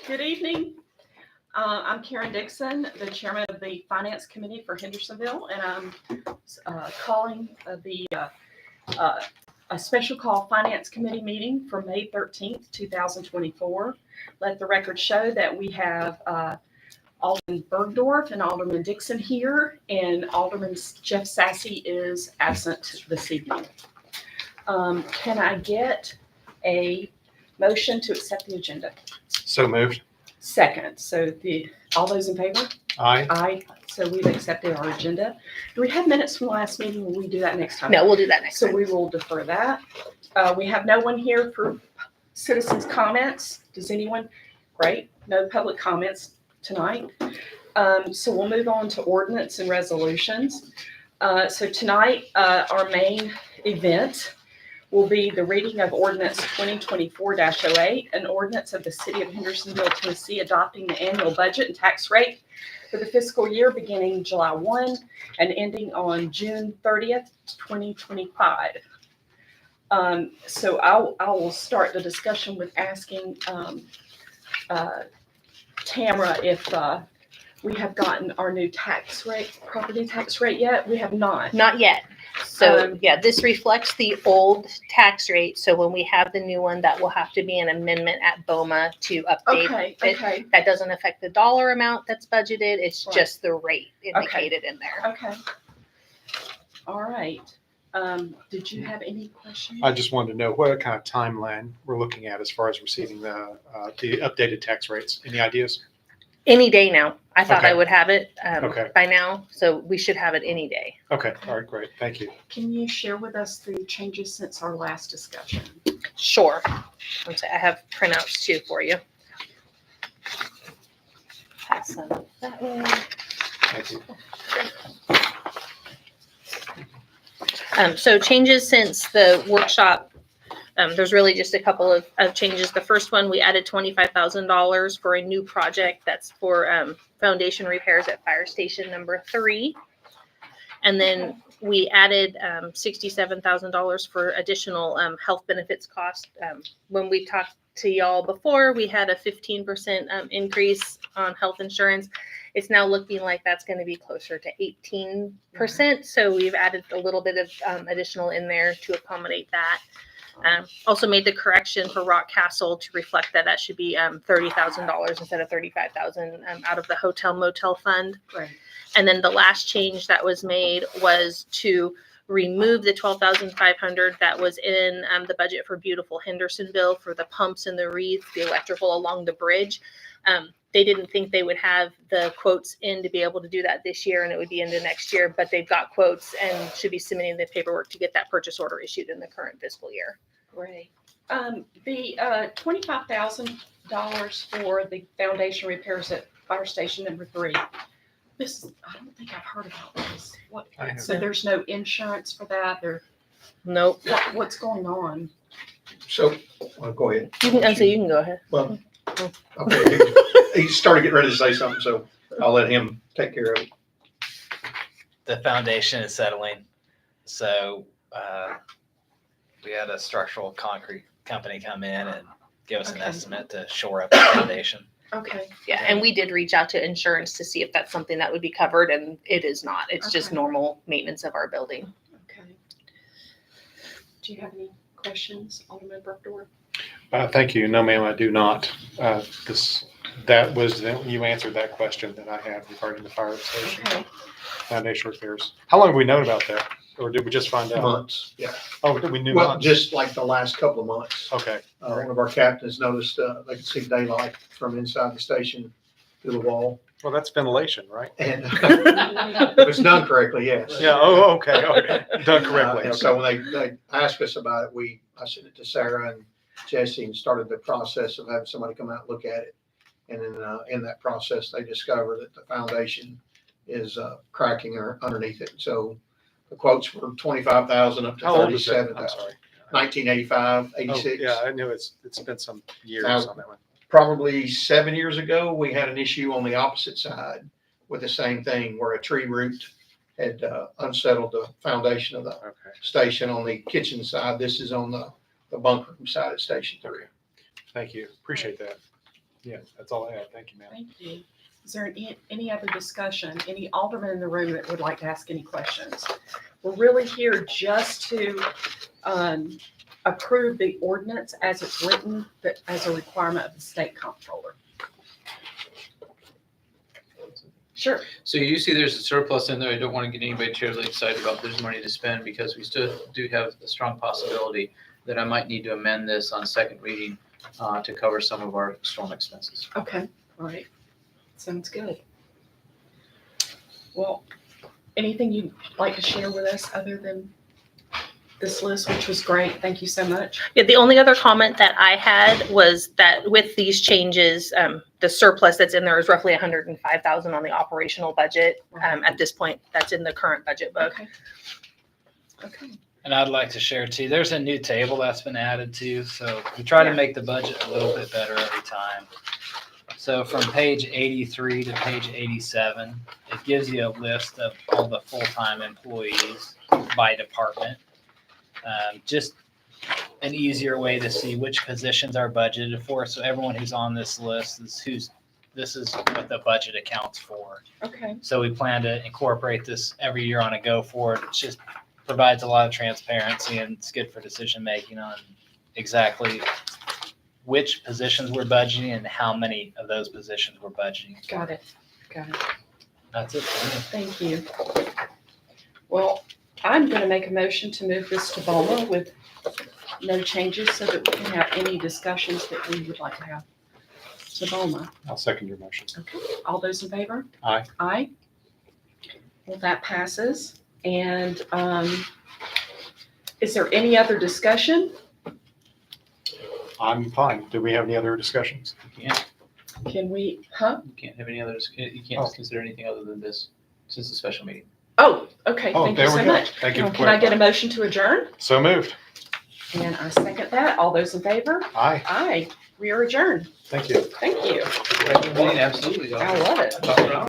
Good evening. I'm Karen Dixon, the chairman of the Finance Committee for Hendersonville, and I'm calling a special call Finance Committee meeting for May 13th, 2024. Let the record show that we have Alderman Bergdorf and Alderman Dixon here, and Alderman Jeff Sassy is absent this evening. Can I get a motion to accept the agenda? So moved. Second. So all those in favor? Aye. Aye. So we've accepted our agenda. Do we have minutes from the last meeting? Will we do that next time? No, we'll do that next So time. we will defer that. We have no one here for citizens' comments. Does anyone? Great. No public comments tonight. So we'll move on to ordinance and resolutions. So tonight, our main event will be the reading of ordinance 2024-08, an ordinance of the city of Hendersonville, Tennessee, adopting the annual budget and tax rate for the fiscal year beginning July 1 and ending on June 30th, 2025. So I will start the discussion with asking Tamara if we have gotten our new tax rate, property tax rate yet. We have not. Not yet. So yeah, this reflects the old tax rate. So when we have the new one, that will have to be an amendment at BOMA to update it. Okay. That doesn't affect the dollar amount that's budgeted. It's Right. just the rate indicated in there. Okay. All right. Did you have any questions? I just wanted to know what kind of timeline we're looking at as far as receiving the updated tax rates. Any ideas? Any day now. I thought Okay. I would have it Okay. by now. So we should have it any day. Okay. All right. Great. Thank you. Can you share with us the changes since our last discussion? Sure. One sec, I have printouts too for you. Pass them that way. Thank you. So changes since the workshop, there's really just a couple of changes. The first one, we added $25,000 for a new project that's for foundation repairs at fire station number 3. And then we added $67,000 for additional health benefits cost. When we talked to y'all before, we had a 15% increase on health insurance. It's now looking like that's going to be closer to 18%. So we've added a little bit of additional in there to accommodate that. Also made the correction for Rock Castle to reflect that should be $30,000 instead of $35,000 out of the hotel motel fund. Right. And then the last change that was made was to remove the $12,500 that was in the budget for beautiful Hendersonville for the pumps and the wreaths, the electrical along the bridge. They didn't think they would have the quotes in to be able to do that this year, and it would be into next year, but they've got quotes and should be submitting the paperwork to get that purchase order issued in the current fiscal year. Great. The $25,000 for the foundation repairs at fire station number 3. This, I don't think I've heard about this. What? I have. So there's no insurance for that? Nope. What's going on? So, go ahead. You can go ahead. Well, okay. He started getting ready to say something, so I'll let him take care of it. The foundation is settling. So we had a structural concrete company come in and give us an Okay. estimate to shore up the foundation. Okay. Yeah, and we did reach out to insurance to see if that's something that would be covered, and it is not. It's just Okay. normal maintenance of our building. Okay. Do you have any questions, Alderman Bergdorf? Thank you. No, ma'am, I do not. You answered that question that I had regarding the fire station Okay. foundation repairs. How long have we known about that? Or did we just find out? Months, yeah. Oh, we knew Well, months? just like the last couple of months. Okay. One of our captains noticed they could see daylight from inside the station through the wall. Well, that's ventilation, right? And if it's done correctly, yes. Yeah. Oh, okay. Okay. Done correctly. And Okay. so when they asked us about it, I sent it to Sarah and Jesse and started the process of having somebody come out and look at it. And then in that process, they discovered that the foundation is cracking underneath it. So the quotes were 25,000 up to How old is that? 37,000. I'm sorry. 1985, Oh, 86. yeah, I knew it's been some years Now- on that one. Probably 7 years ago, we had an issue on the opposite side with the same thing where a tree root had unsettled the foundation of the Okay. station on the kitchen side. This is on the bunk room side of Station 3. Thank you. Appreciate that. Yeah, that's all I have. Thank you, ma'am. Thank you. Is there any other discussion? Any alderman in the room that would like to ask any questions? We're really here just to approve the ordinance as it's written, that as a requirement of the state comptroller. Sure. So you see there's a surplus in there. I don't want to get anybody terribly excited about there's money to spend because we still do have a strong possibility that I might need to amend this on second reading to cover some of our storm expenses. Okay, all right. Sounds good. Well, anything you'd like to share with us other than this list, which was great? Thank you so much. Yeah, the only other comment that I had was that with these changes, the surplus that's in there is roughly 105,000 on the operational budget. At this point, that's in the current budget book. Okay. Okay. And I'd like to share too, there's a new table that's been added to, so we try to make the budget a little bit better every time. So from page 83 to page 87, it gives you a list of all the full-time employees by department. Just an easier way to see which positions are budgeted for. So everyone who's on this list this is what the budget accounts for. Okay. So we plan to incorporate this every year on a go forward. It just provides a lot of transparency and it's good for decision making on exactly which positions we're budgeting and how many of those positions we're budgeting. Got it. Got it. That's it for me. Thank you. Well, I'm going to make a motion to move this to BOMA with no changes so that we can have any discussions that we would like to have to BOMA. I'll second your motion. Okay, all those in favor? Aye. Aye. Well, that passes. And is there any other discussion? I'm fine. Do we have any other discussions? You can't, Can we, you can't have any others, you can't consider anything other than this since it's a special meeting. Oh, okay, Oh, thank you there we so go. much. Thank you for Can I get a clarifying. motion to adjourn? So moved. And I second that. All those in favor? Aye. Aye. We are adjourned. Thank you. Thank you. Absolutely. I love it.